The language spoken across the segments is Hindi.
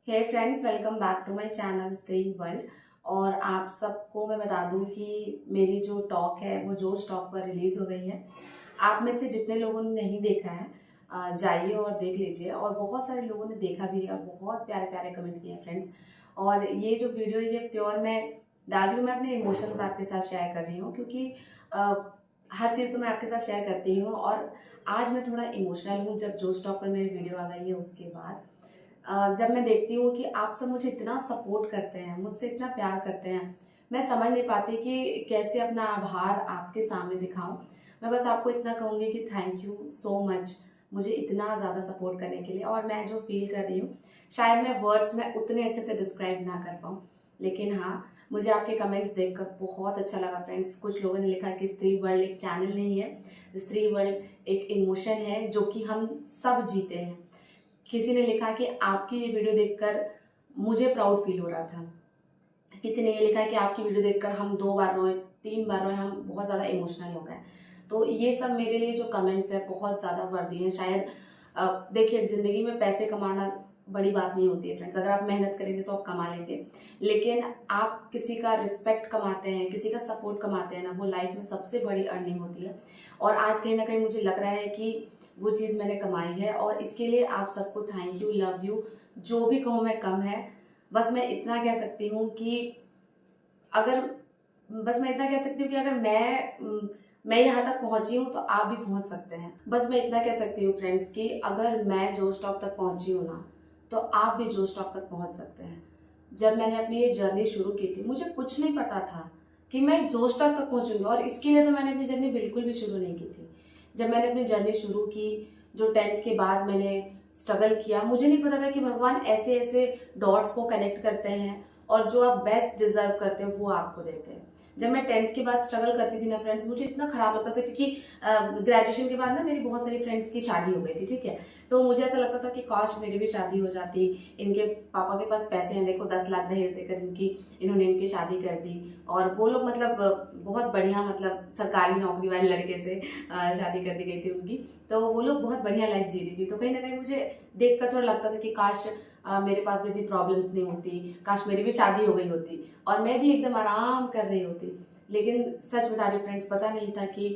Hey friends, welcome back to my channel Stree world. और आप सबको मैं बता दूं कि मेरी जो टॉक है वो जोश टॉक पर रिलीज हो गई है। आप में से जितने लोगों ने नहीं देखा है जाइए और देख लीजिए। और बहुत सारे लोगों ने देखा भी है और बहुत प्यारे प्यारे कमेंट किए हैं फ्रेंड्स। और ये जो वीडियो ये प्योर मैं डाल रही हूँ, मैं अपने इमोशंस आपके साथ शेयर कर रही हूँ क्योंकि अ, हर चीज़ तो मैं आपके साथ शेयर करती हूँ। और आज मैं थोड़ा इमोशनल हूँ जब जोश टॉक पर मेरी वीडियो आ गई है उसके बाद। जब मैं देखती हूँ कि आप सब मुझे इतना सपोर्ट करते हैं, मुझसे इतना प्यार करते हैं, मैं समझ नहीं पाती कि कैसे अपना आभार आपके सामने दिखाऊं। मैं बस आपको इतना कहूँगी कि थैंक यू सो मच मुझे इतना ज़्यादा सपोर्ट करने के लिए। और मैं जो फील कर रही हूँ शायद मैं वर्ड्स में उतने अच्छे से डिस्क्राइब ना कर पाऊँ, लेकिन हाँ, मुझे आपके कमेंट्स देखकर बहुत अच्छा लगा फ्रेंड्स। कुछ लोगों ने लिखा कि स्त्री वर्ल्ड एक चैनल नहीं है, स्त्री वर्ल्ड एक इमोशन है जो कि हम सब जीते हैं। किसी ने लिखा कि आपकी ये वीडियो देखकर मुझे प्राउड फील हो रहा था। किसी ने ये लिखा है कि आपकी वीडियो देखकर हम 2 बार रोए, 3 बार रोए, हम बहुत ज़्यादा इमोशनल हो गए। तो ये सब मेरे लिए जो कमेंट्स है बहुत ज़्यादा वर्दी हैं। शायद देखिए, ज़िंदगी में पैसे कमाना बड़ी बात नहीं होती है फ्रेंड्स। अगर आप मेहनत करेंगे तो आप कमा लेंगे, लेकिन आप किसी का रिस्पेक्ट कमाते हैं, किसी का सपोर्ट कमाते हैं ना, वो लाइफ में सबसे बड़ी अर्निंग होती है। और आज कहीं ना कहीं मुझे लग रहा है कि वो चीज़ मैंने कमाई है और इसके लिए आप सबको थैंक यू, लव यू। जो भी कहूँ मैं कम है। बस मैं इतना कह सकती हूँ कि अगर बस मैं इतना कह सकती हूँ कि अगर मैं यहाँ तक पहुंची हूँ तो आप भी पहुंच सकते हैं। बस मैं इतना कह सकती हूँ फ्रेंड्स कि अगर मैं जोश टॉक तक पहुंची हूँ ना, तो आप भी जोश टॉक तक पहुंच सकते हैं। जब मैंने अपनी ये जर्नी शुरू की थी, मुझे कुछ नहीं पता था कि मैं जोश टॉक तक पहुंचूंगी। और इसके लिए तो मैंने अपनी जर्नी बिल्कुल भी शुरू नहीं की थी। जब मैंने अपनी जर्नी शुरू की, जो 10th के बाद मैंने स्ट्रगल किया, मुझे नहीं पता था कि भगवान ऐसे ऐसे डॉट्स को कनेक्ट करते हैं और जो आप बेस्ट डिजर्व करते हो वो आपको देते हैं। जब मैं 10th के बाद स्ट्रगल करती थी ना फ्रेंड्स, मुझे इतना खराब लगता था क्योंकि ग्रेजुएशन के बाद ना मेरी बहुत सारी फ्रेंड्स की शादी हो गई थी, ठीक है। तो मुझे ऐसा लगता था कि काश मेरी भी शादी हो जाती। इनके पापा के पास पैसे हैं, देखो 10 लाख दहेज देकर इन्होंने इनकी शादी कर दी। और वो लोग मतलब बहुत बढ़िया, मतलब सरकारी नौकरी वाले लड़के से शादी कर दी गई थी उनकी। तो वो लोग बहुत बढ़िया लाइफ जी रही थी। तो कहीं ना कहीं मुझे देखकर थोड़ा लगता था कि काश मेरे पास भी इतनी प्रॉब्लम्स नहीं होती, काश मेरी भी शादी हो गई होती और मैं भी एकदम आराम कर रही होती। लेकिन सच बता रही फ्रेंड्स, पता नहीं था कि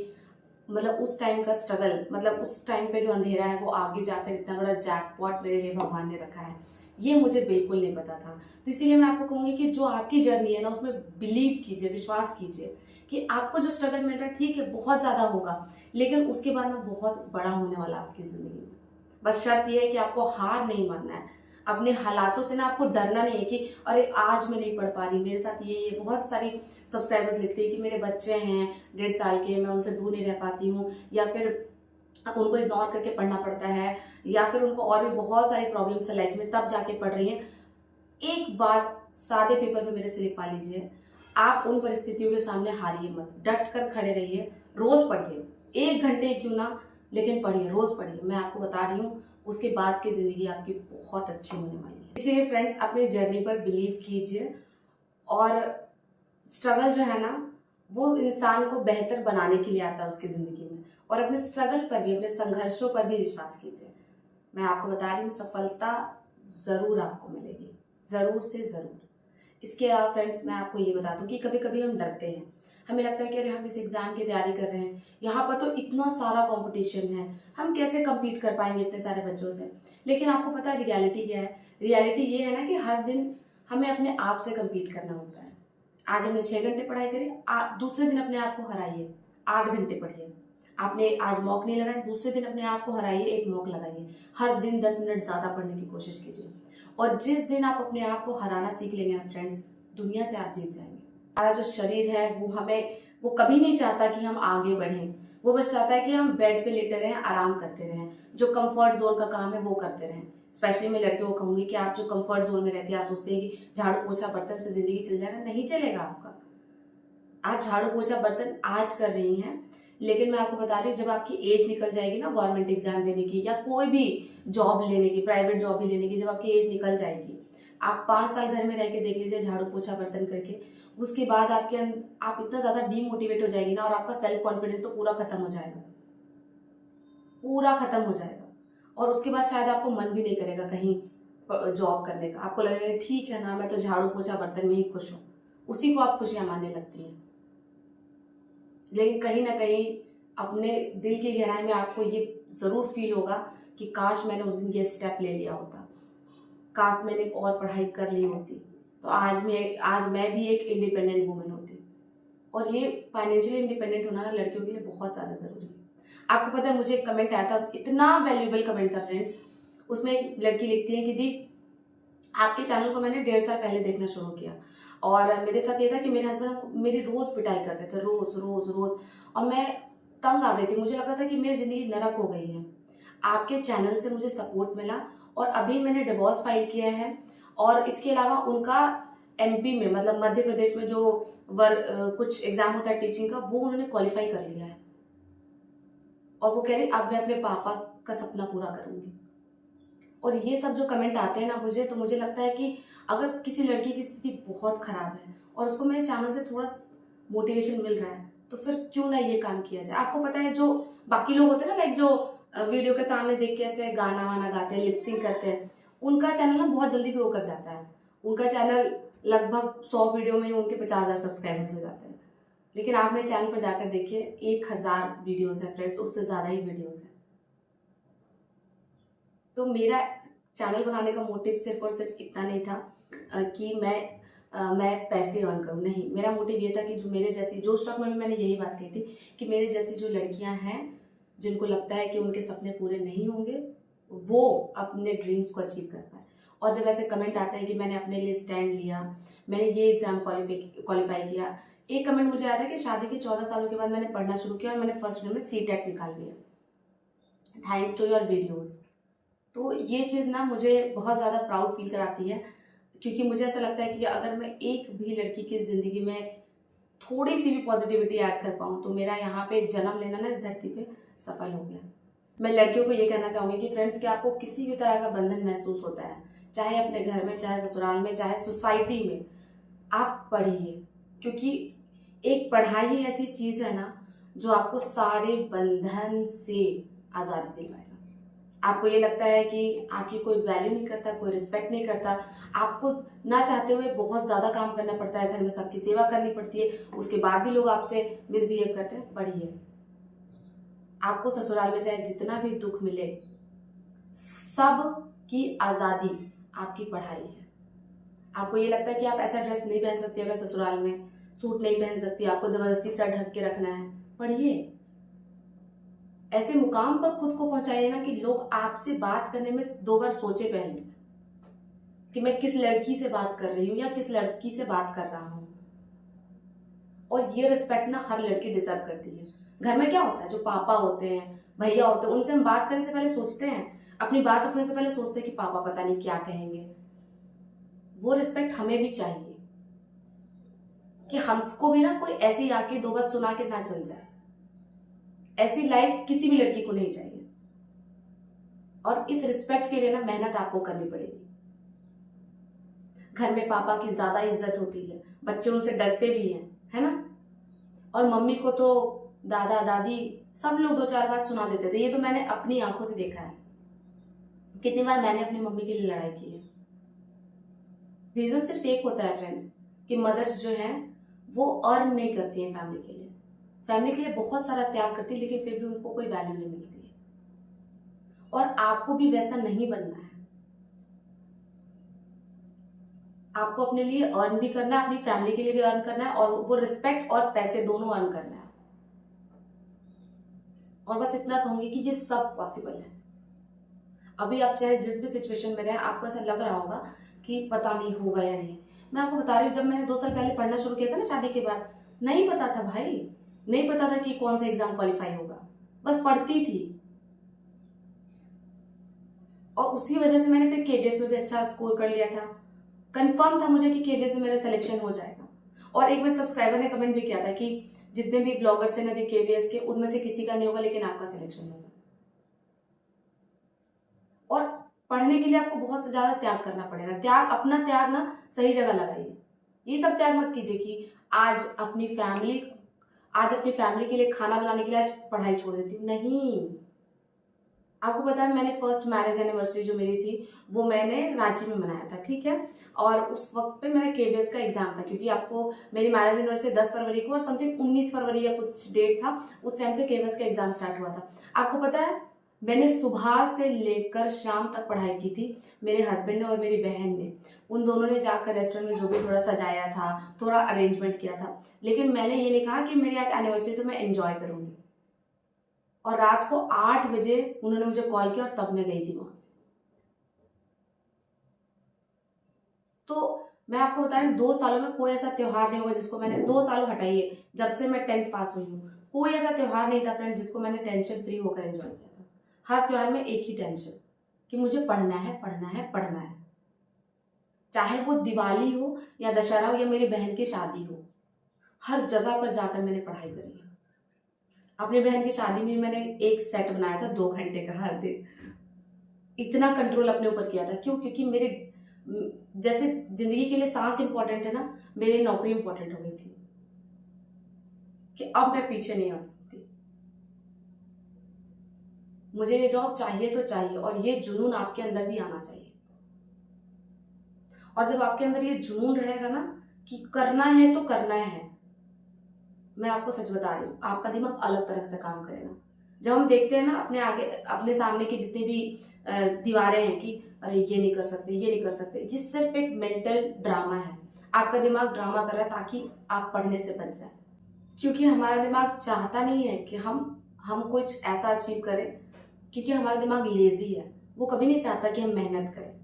मतलब उस टाइम का स्ट्रगल, मतलब उस टाइम पे जो अंधेरा है वो आगे जाकर इतना बड़ा जैकपॉट मेरे लिए भगवान ने रखा है, ये मुझे बिल्कुल नहीं पता था। तो इसीलिए मैं आपको कहूंगी कि जो आपकी जर्नी है ना, उसमें बिलीव कीजिए, विश्वास कीजिए कि आपको जो स्ट्रगल मिल रहा है, ठीक है बहुत ज्यादा होगा, लेकिन उसके बाद ना बहुत बड़ा होने वाला आपकी जिंदगी में। बस शर्त यह है कि आपको हार नहीं मानना है। अपने हालातों से ना आपको डरना नहीं है कि अरे आज मैं नहीं पढ़ पा रही, मेरे साथ ये बहुत सारी सब्सक्राइबर्स लिखते हैं कि मेरे बच्चे हैं 1.5 साल के, मैं उनसे दूर नहीं रह पाती हूँ, या फिर उनको इग्नोर करके पढ़ना पड़ता है, या फिर उनको और भी बहुत सारी प्रॉब्लम्स है लाइफ में तब जाके पढ़ रही हैं। एक बात सादे पेपर पे मेरे से लिखवा लीजिए, आप उन परिस्थितियों के सामने हारिए मत, डट कर खड़े रहिए, रोज पढ़िए, 1 घंटे क्यों ना, लेकिन पढ़िए, रोज पढ़िए। मैं आपको बता रही हूँ उसके बाद की जिंदगी आपकी बहुत अच्छी होने वाली है। इसलिए फ्रेंड्स, अपनी जर्नी पर बिलीव कीजिए और स्ट्रगल जो है ना, वो इंसान को बेहतर बनाने के लिए आता है उसकी जिंदगी में। और अपने स्ट्रगल पर भी, अपने संघर्षों पर भी विश्वास कीजिए। मैं आपको बता रही हूँ सफलता जरूर आपको मिलेगी, जरूर से जरूर। इसके अलावा फ्रेंड्स, मैं आपको ये बता दूं कि कभी कभी हम डरते हैं। हमें लगता है कि अरे हम इस एग्जाम की तैयारी कर रहे हैं, यहाँ पर तो इतना सारा कंपटीशन है, हम कैसे compete कर पाएंगे इतने सारे बच्चों से। लेकिन आपको पता है रियलिटी क्या है? रियलिटी ये है ना कि हर दिन हमें अपने आप से compete करना होता है। आज हमने 6 घंटे पढ़ाई करी, दूसरे दिन अपने आप को हराइए, 8 घंटे पढ़िए। आपने आज मॉक नहीं लगाए, दूसरे दिन अपने आप को हराइए, एक मॉक लगाइए। हर दिन 10 मिनट ज्यादा पढ़ने की कोशिश कीजिए। और जिस दिन आप अपने आप को हराना सीख लेंगे ना फ्रेंड्स, दुनिया से आप जीत जाएंगे। हमारा जो शरीर है वो कभी नहीं चाहता कि हम आगे बढ़ें। वो बस चाहता है कि हम बेड पे लेटे रहें, आराम करते रहें, जो कंफर्ट जोन का काम है वो करते रहें। स्पेशली मैं लड़कियों को कहूंगी कि आप जो कंफर्ट जोन में रहती है, आप सोचते हैं कि झाड़ू पोछा बर्तन से जिंदगी चल जाएगा, नहीं चलेगा आपका। आप झाड़ू पोछा बर्तन आज कर रही हैं, लेकिन मैं आपको बता रही हूँ जब आपकी एज निकल जाएगी ना गवर्नमेंट एग्जाम देने की या कोई भी जॉब लेने की, प्राइवेट जॉब भी लेने की, जब आपकी एज निकल जाएगी, आप 5 साल घर में रह के देख लीजिए झाड़ू पोछा बर्तन करके। उसके बाद आप इतना ज्यादा डीमोटिवेट हो जाएगी ना, और आपका सेल्फ कॉन्फिडेंस तो पूरा खत्म हो जाएगा, पूरा खत्म हो जाएगा। और उसके बाद शायद आपको मन भी नहीं करेगा कहीं जॉब करने का, आपको लगेगा ठीक है ना, मैं तो झाड़ू पोछा बर्तन में ही खुश हूँ, उसी को आप खुशियां मानने लगती हैं। लेकिन कहीं ना कहीं अपने दिल की गहराई में आपको ये ज़रूर फील होगा कि काश मैंने उस दिन ये स्टेप ले लिया होता, काश मैंने और पढ़ाई कर ली होती, तो आज मैं भी एक इंडिपेंडेंट वुमेन होती। और ये फाइनेंशियली इंडिपेंडेंट होना ना लड़कियों के लिए बहुत ज़्यादा ज़रूरी है। आपको पता है, मुझे एक कमेंट आया था, इतना वैल्यूएबल कमेंट था फ्रेंड्स। उसमें एक लड़की लिखती है कि दी, आपके चैनल को मैंने 1.5 साल पहले देखना शुरू किया, और मेरे साथ ये था कि मेरे हस्बैंड मेरी रोज़ पिटाई करते थे, रोज़ रोज़ रोज़, और मैं तंग आ गई थी। मुझे लगता था कि मेरी ज़िंदगी नरक हो गई है। आपके चैनल से मुझे सपोर्ट मिला, और अभी मैंने डिवोर्स फाइल किया है, और इसके अलावा उनका MP में, मतलब मध्य प्रदेश में जो कुछ एग्जाम होता है टीचिंग का, वो उन्होंने क्वालिफाई कर लिया है। और वो कह रही अब मैं अपने पापा का सपना पूरा करूंगी। और ये सब जो कमेंट आते हैं ना मुझे लगता है कि अगर किसी लड़की की स्थिति बहुत खराब है और उसको मेरे चैनल से थोड़ा मोटिवेशन मिल रहा है, तो फिर क्यों ना ये काम किया जाए। आपको पता है, जो बाकी लोग होते हैं ना, लाइक जो वीडियो के सामने देख के ऐसे गाना वाना गाते हैं, लिपसिंग करते हैं, उनका चैनल ना बहुत जल्दी ग्रो कर जाता है। उनका चैनल लगभग 100 वीडियो में ही उनके 50,000 सब्सक्राइबर्स हो जाते हैं। लेकिन आप मेरे चैनल पर जाकर देखिए, 1000 वीडियोस है फ्रेंड्स, उससे ज़्यादा ही वीडियोस है। तो मेरा चैनल बनाने का मोटिव सिर्फ और सिर्फ इतना नहीं था कि मैं पैसे अर्न करूं। नहीं, मेरा मोटिव ये था कि जो मेरे जैसी, जो स्टॉक में भी मैंने यही बात कही थी कि मेरे जैसी जो लड़कियां हैं जिनको लगता है कि उनके सपने पूरे नहीं होंगे, वो अपने ड्रीम्स को अचीव कर पाए। और जब ऐसे कमेंट आते हैं कि मैंने अपने लिए स्टैंड लिया, मैंने ये एग्जाम क्वालिफाई किया। एक कमेंट मुझे आया था कि शादी के 14 सालों के बाद मैंने पढ़ना शुरू किया और मैंने फर्स्ट ईयर में CTET निकाल लिया, थैंक्स टू योर वीडियोज़। तो ये चीज़ ना मुझे बहुत ज़्यादा प्राउड फील कराती है, क्योंकि मुझे ऐसा लगता है कि अगर मैं एक भी लड़की की ज़िंदगी में थोड़ी सी भी पॉजिटिविटी ऐड कर पाऊँ, तो मेरा यहाँ पे जन्म लेना ना इस धरती पे सफल हो गया। मैं लड़कियों को ये कहना चाहूँगी कि फ्रेंड्स, कि आपको किसी भी तरह का बंधन महसूस होता है, चाहे अपने घर में, चाहे ससुराल में, चाहे सोसाइटी में, आप पढ़िए, क्योंकि एक पढ़ाई ही ऐसी चीज़ है ना जो आपको सारे बंधन से आज़ादी दिलवाएगा। आपको ये लगता है कि आपकी कोई वैल्यू नहीं करता, कोई रिस्पेक्ट नहीं करता, आपको ना चाहते हुए बहुत ज़्यादा काम करना पड़ता है, घर में सबकी सेवा करनी पड़ती है, उसके बाद भी लोग आपसे मिसबिहेव करते हैं, पढ़िए। आपको ससुराल में चाहे जितना भी दुख मिले, सब की आज़ादी आपकी पढ़ाई है। आपको ये लगता है कि आप ऐसा ड्रेस नहीं पहन सकती, अगर ससुराल में सूट नहीं पहन सकती, आपको ज़बरदस्ती सर ढक के रखना है, पढ़िए। ऐसे मुकाम पर खुद को पहुंचाइए ना कि लोग आपसे बात करने में 2 बार सोचे पहले कि मैं किस लड़की से बात कर रही हूँ या किस लड़की से बात कर रहा हूँ। और ये रिस्पेक्ट ना हर लड़की डिजर्व करती है। घर में क्या होता है, जो पापा होते हैं, भैया होते हैं, उनसे हम बात करने से पहले सोचते हैं, अपनी बात रखने से पहले सोचते हैं कि पापा पता नहीं क्या कहेंगे। वो रिस्पेक्ट हमें भी चाहिए कि हमको भी ना कोई ऐसी आके 2 बात सुना के ना चल जाए। ऐसी लाइफ किसी भी लड़की को नहीं चाहिए। और इस रिस्पेक्ट के लिए ना मेहनत आपको करनी पड़ेगी। घर में पापा की ज्यादा इज्जत होती है, बच्चे उनसे डरते भी हैं, है ना। और मम्मी को तो दादा दादी सब लोग 2-4 बात सुना देते थे। ये तो मैंने अपनी आंखों से देखा है, कितनी बार मैंने अपनी मम्मी के लिए लड़ाई की है। रीजन सिर्फ एक होता है फ्रेंड्स, कि मदर्स जो हैं वो अर्न नहीं करती हैं फैमिली के लिए, फैमिली के लिए बहुत सारा त्याग करती है, लेकिन फिर भी उनको कोई वैल्यू नहीं मिलती है। और आपको भी वैसा नहीं बनना है। आपको अपने लिए अर्न भी करना है, अपनी फैमिली के लिए भी अर्न करना है, और वो रिस्पेक्ट और पैसे दोनों अर्न करना है। और बस इतना कहूंगी कि ये सब पॉसिबल है। अभी आप चाहे जिस भी सिचुएशन में रहे, आपको ऐसा लग रहा होगा कि पता नहीं होगा या नहीं। मैं आपको बता रही हूँ, जब मैंने 2 साल पहले पढ़ना शुरू किया था ना शादी के बाद, नहीं पता था भाई, नहीं पता था कि कौन सा एग्जाम क्वालिफाई होगा, बस पढ़ती थी। और उसी वजह से मैंने फिर KVS में भी अच्छा स्कोर कर लिया था। कंफर्म था मुझे कि KVS में मेरा सिलेक्शन हो जाएगा। और एक बार सब्सक्राइबर ने कमेंट भी किया था कि जितने भी ब्लॉगर्स हैं नदी KVS के, उनमें से किसी का नहीं होगा, लेकिन आपका सिलेक्शन होगा। और पढ़ने के लिए आपको बहुत ज्यादा त्याग करना पड़ेगा। त्याग, अपना त्याग ना सही जगह लगाइए। ये सब त्याग मत कीजिए कि आज अपनी फैमिली के लिए खाना बनाने के लिए आज पढ़ाई छोड़ देती हूँ। नहीं, आपको पता है मैंने फर्स्ट मैरिज एनिवर्सरी जो मेरी थी वो मैंने रांची में मनाया था, ठीक है। और उस वक्त पे मेरा केवीएस का एग्जाम था, क्योंकि आपको मेरी मैरिज एनिवर्सरी 10 फरवरी को और समथिंग 19 फरवरी या कुछ डेट था, उस टाइम से केवीएस का एग्जाम स्टार्ट हुआ था। आपको पता है मैंने सुबह से लेकर शाम तक पढ़ाई की थी। मेरे हस्बैंड ने और मेरी बहन ने, उन दोनों ने जाकर रेस्टोरेंट में जो भी थोड़ा सजाया था, थोड़ा अरेंजमेंट किया था, लेकिन मैंने ये नहीं कहा कि मेरी आज एनिवर्सरी तो मैं एंजॉय करूंगी। और रात को 8 बजे उन्होंने मुझे कॉल किया और तब मैं गई थी वहां। तो मैं आपको बता रही हूँ 2 सालों में कोई ऐसा त्योहार नहीं होगा जिसको मैंने, 2 सालों हटाइए जब से मैं 10th पास हुई हूँ, कोई ऐसा त्योहार नहीं था फ्रेंड जिसको मैंने टेंशन फ्री होकर एंजॉय किया था। हर त्योहार में एक ही टेंशन कि मुझे पढ़ना है पढ़ना है पढ़ना है, चाहे वो दिवाली हो या दशहरा हो या मेरी बहन की शादी हो, हर जगह पर जाकर मैंने पढ़ाई करी है। अपनी बहन की शादी में मैंने एक सेट बनाया था 2 घंटे का हर दिन। इतना कंट्रोल अपने ऊपर किया था। क्यों? क्योंकि मेरे जैसे जिंदगी के लिए सांस इंपॉर्टेंट है ना, मेरी नौकरी इंपॉर्टेंट हो गई थी कि अब मैं पीछे नहीं हट सकती, मुझे ये जॉब चाहिए तो चाहिए, और ये जुनून आपके अंदर भी आना चाहिए। और जब आपके अंदर ये जुनून रहेगा ना कि करना है तो करना है, मैं आपको सच बता रही हूँ आपका दिमाग अलग तरह से काम करेगा। जब हम देखते हैं ना अपने आगे अपने सामने की जितनी भी दीवारें हैं कि अरे ये नहीं कर सकते ये नहीं कर सकते, ये सिर्फ एक मेंटल ड्रामा है। आपका दिमाग ड्रामा कर रहा है ताकि आप पढ़ने से बच जाए, क्योंकि हमारा दिमाग चाहता नहीं है कि हम कुछ ऐसा अचीव करें, क्योंकि हमारा दिमाग लेजी है। वो कभी नहीं चाहता कि हम मेहनत करें,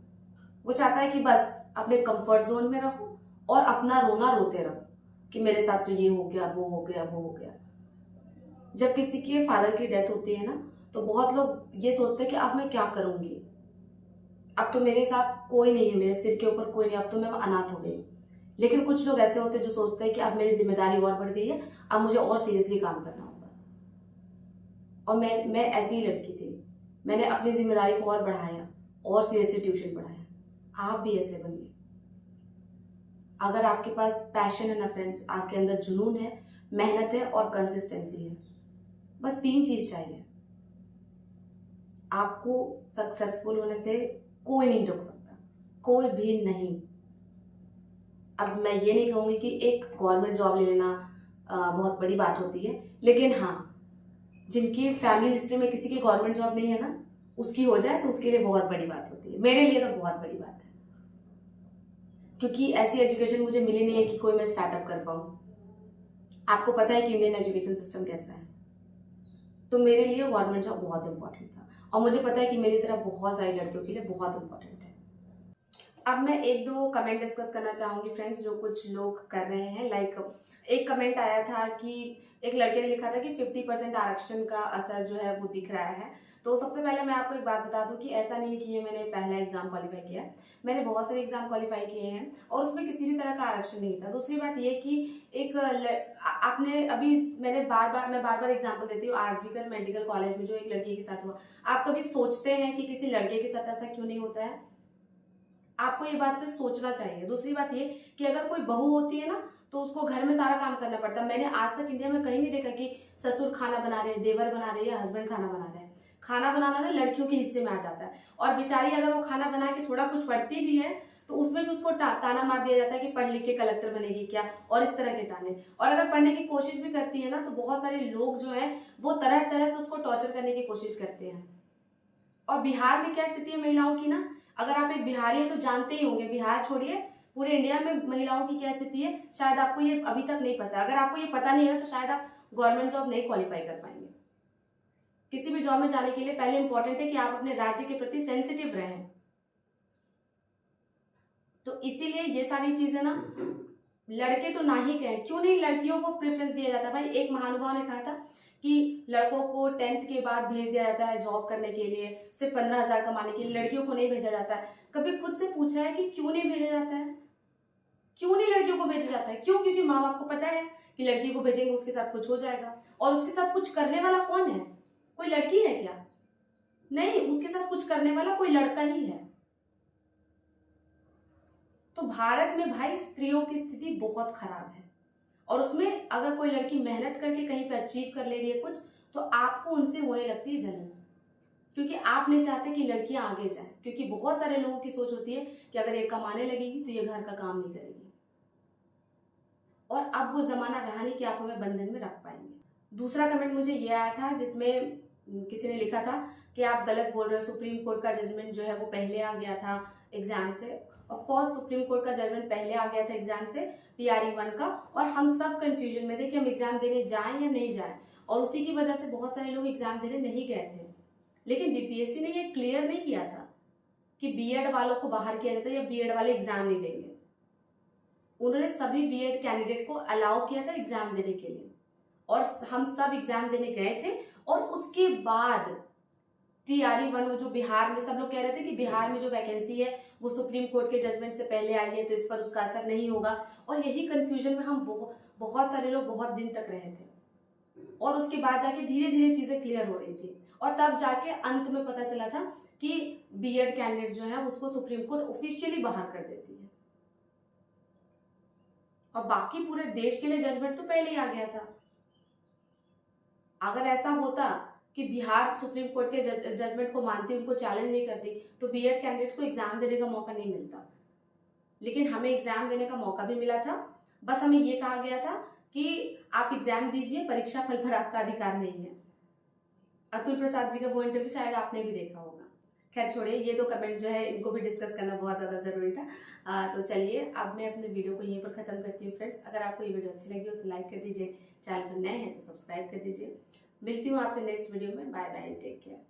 वो चाहता है कि बस अपने कंफर्ट जोन में रहो और अपना रोना रोते रहो कि मेरे साथ तो ये हो गया वो हो गया वो हो गया। जब किसी के फादर की डेथ होती है ना, तो बहुत लोग ये सोचते हैं कि अब मैं क्या करूंगी, अब तो मेरे साथ कोई नहीं है, मेरे सिर के ऊपर कोई नहीं, अब तो मैं अनाथ हो गई। लेकिन कुछ लोग ऐसे होते हैं जो सोचते हैं कि अब मेरी जिम्मेदारी और बढ़ गई है, अब मुझे और सीरियसली काम करना होगा। और मैं ऐसी ही लड़की थी, मैंने अपनी जिम्मेदारी को और बढ़ाया और सीरियसली ट्यूशन पढ़ाया। आप भी ऐसे बनिए। अगर आपके पास पैशन है ना फ्रेंड्स, आपके अंदर जुनून है, मेहनत है और कंसिस्टेंसी है, बस 3 चीज चाहिए, आपको सक्सेसफुल होने से कोई नहीं रोक सकता, कोई भी नहीं। अब मैं ये नहीं कहूंगी कि एक गवर्नमेंट जॉब ले लेना बहुत बड़ी बात होती है, लेकिन हाँ, जिनकी फैमिली हिस्ट्री में किसी की गवर्नमेंट जॉब नहीं है ना, उसकी हो जाए तो उसके लिए बहुत बड़ी बात होती है। मेरे लिए तो बहुत बड़ी बात है, क्योंकि ऐसी एजुकेशन मुझे मिली नहीं है कि कोई मैं स्टार्टअप कर पाऊँ। आपको पता है कि इंडियन एजुकेशन सिस्टम कैसा है, तो मेरे लिए गवर्नमेंट जॉब बहुत इंपॉर्टेंट था, और मुझे पता है कि मेरी तरह बहुत सारी लड़कियों के लिए बहुत इंपॉर्टेंट है। अब मैं 1-2 कमेंट डिस्कस करना चाहूंगी फ्रेंड्स, जो कुछ लोग कर रहे हैं। लाइक एक कमेंट आया था कि एक लड़के ने लिखा था कि 50% आरक्षण का असर जो है वो दिख रहा है। तो सबसे पहले मैं आपको एक बात बता दूं कि ऐसा नहीं है कि ये मैंने पहला एग्जाम क्वालिफाई किया है, मैंने बहुत सारे एग्जाम क्वालिफाई किए हैं और उसमें किसी भी तरह का आरक्षण नहीं था। दूसरी बात ये कि एक आपने अभी मैं बार बार एग्जाम्पल देती हूँ, आरजीकर मेडिकल कॉलेज में जो एक लड़की के साथ हुआ, आप कभी सोचते हैं कि किसी लड़के के साथ ऐसा क्यों नहीं होता है? आपको ये बात पे सोचना चाहिए। दूसरी बात ये कि अगर कोई बहू होती है ना, तो उसको घर में सारा काम करना पड़ता है। मैंने आज तक इंडिया में कहीं नहीं देखा कि ससुर खाना बना रहे हैं, देवर बना रहे हैं या हस्बैंड खाना बना रहे हैं। खाना बनाना ना लड़कियों के हिस्से में आ जाता है, और बेचारी अगर वो खाना बना के थोड़ा कुछ पढ़ती भी है तो उसमें भी उसको ताना मार दिया जाता है कि पढ़ लिख के कलेक्टर बनेगी क्या, और इस तरह के ताने। और अगर पढ़ने की कोशिश भी करती है ना, तो बहुत सारे लोग जो है वो तरह तरह से उसको टॉर्चर करने की कोशिश करते हैं। और बिहार में क्या स्थिति है महिलाओं की ना, अगर आप एक बिहारी है तो जानते ही होंगे, बिहार छोड़िए पूरे इंडिया में महिलाओं की क्या स्थिति है, शायद आपको ये अभी तक नहीं पता। अगर आपको ये पता नहीं है तो शायद आप गवर्नमेंट जॉब नहीं क्वालिफाई कर पाएंगे। किसी भी जॉब में जाने के लिए पहले इंपॉर्टेंट है कि आप अपने राज्य के प्रति सेंसिटिव रहें। तो इसीलिए ये सारी चीजें ना, लड़के तो ना ही कहें, क्यों नहीं लड़कियों को प्रेफरेंस दिया जाता है। भाई एक महानुभाव ने कहा था कि लड़कों को 10th के बाद भेज दिया जाता है जॉब करने के लिए, सिर्फ 15,000 कमाने के लिए, लड़कियों को नहीं भेजा जाता है। कभी खुद से पूछा है कि क्यों नहीं भेजा जाता है? क्यों नहीं लड़कियों को भेजा जाता है? क्यों? क्योंकि माँ बाप को पता है कि लड़की को भेजेंगे उसके साथ कुछ हो जाएगा। और उसके साथ कुछ करने वाला कौन है? कोई लड़की है क्या? नहीं, उसके साथ कुछ करने वाला कोई लड़का ही है। तो भारत में भाई स्त्रियों की स्थिति बहुत खराब है, और उसमें अगर कोई लड़की मेहनत करके कहीं पे अचीव कर ले रही है कुछ, तो आपको उनसे होने लगती है जलन। क्योंकि आप नहीं चाहते कि लड़कियां आगे जाएं, क्योंकि बहुत सारे लोगों की सोच होती है कि अगर ये कमाने लगेगी तो ये घर का काम नहीं करेगी, और अब वो जमाना रहा नहीं कि आप हमें बंधन में रख पाएंगे। दूसरा कमेंट मुझे ये आया था जिसमें किसी ने लिखा था कि आप गलत बोल रहे हो, सुप्रीम कोर्ट का जजमेंट जो है वो पहले आ गया था एग्जाम से। ऑफ कोर्स सुप्रीम कोर्ट का जजमेंट पहले आ गया था एग्जाम से, TRE 1 का, और हम सब कंफ्यूजन में थे कि हम एग्जाम देने जाएं या नहीं जाएं, और उसी की वजह से बहुत सारे लोग एग्जाम देने नहीं गए थे। लेकिन BPSC ने ये क्लियर नहीं किया था कि B.Ed वालों को बाहर किया जाता है या B.Ed वाले एग्जाम नहीं देंगे। उन्होंने सभी B.Ed कैंडिडेट को अलाउ किया था एग्जाम देने के लिए, और हम सब एग्जाम देने गए थे। और उसके बाद TRE 1 जो बिहार में सब लोग कह रहे थे कि बिहार में जो वैकेंसी है वो सुप्रीम कोर्ट के जजमेंट से पहले आई है तो इस पर उसका असर नहीं होगा, और यही कंफ्यूजन में हम बहुत सारे लोग बहुत दिन तक रहे थे। और उसके बाद जाके धीरे धीरे चीजें क्लियर हो रही थी, और तब जाके अंत में पता चला था कि B.Ed कैंडिडेट जो है उसको सुप्रीम कोर्ट ऑफिशियली बाहर कर देती है, और बाकी पूरे देश के लिए जजमेंट तो पहले ही आ गया था। अगर ऐसा होता कि बिहार सुप्रीम कोर्ट के जजमेंट को मानती, उनको चैलेंज नहीं करती, तो B.Ed कैंडिडेट्स को एग्जाम देने का मौका नहीं मिलता। लेकिन हमें एग्जाम देने का मौका भी मिला था, बस हमें ये कहा गया था कि आप एग्जाम दीजिए, परीक्षा फल पर आपका अधिकार नहीं है। अतुल प्रसाद जी का वो इंटरव्यू शायद आपने भी देखा होगा। खैर छोड़िए, ये तो कमेंट जो है इनको भी डिस्कस करना बहुत ज़्यादा ज़रूरी था। तो चलिए अब मैं अपने वीडियो को यहीं पर ख़त्म करती हूँ फ्रेंड्स। अगर आपको ये वीडियो अच्छी लगी हो तो लाइक कर दीजिए, चैनल पर नए हैं तो सब्सक्राइब कर दीजिए। मिलती हूँ आपसे नेक्स्ट वीडियो में। Bye bye, take care.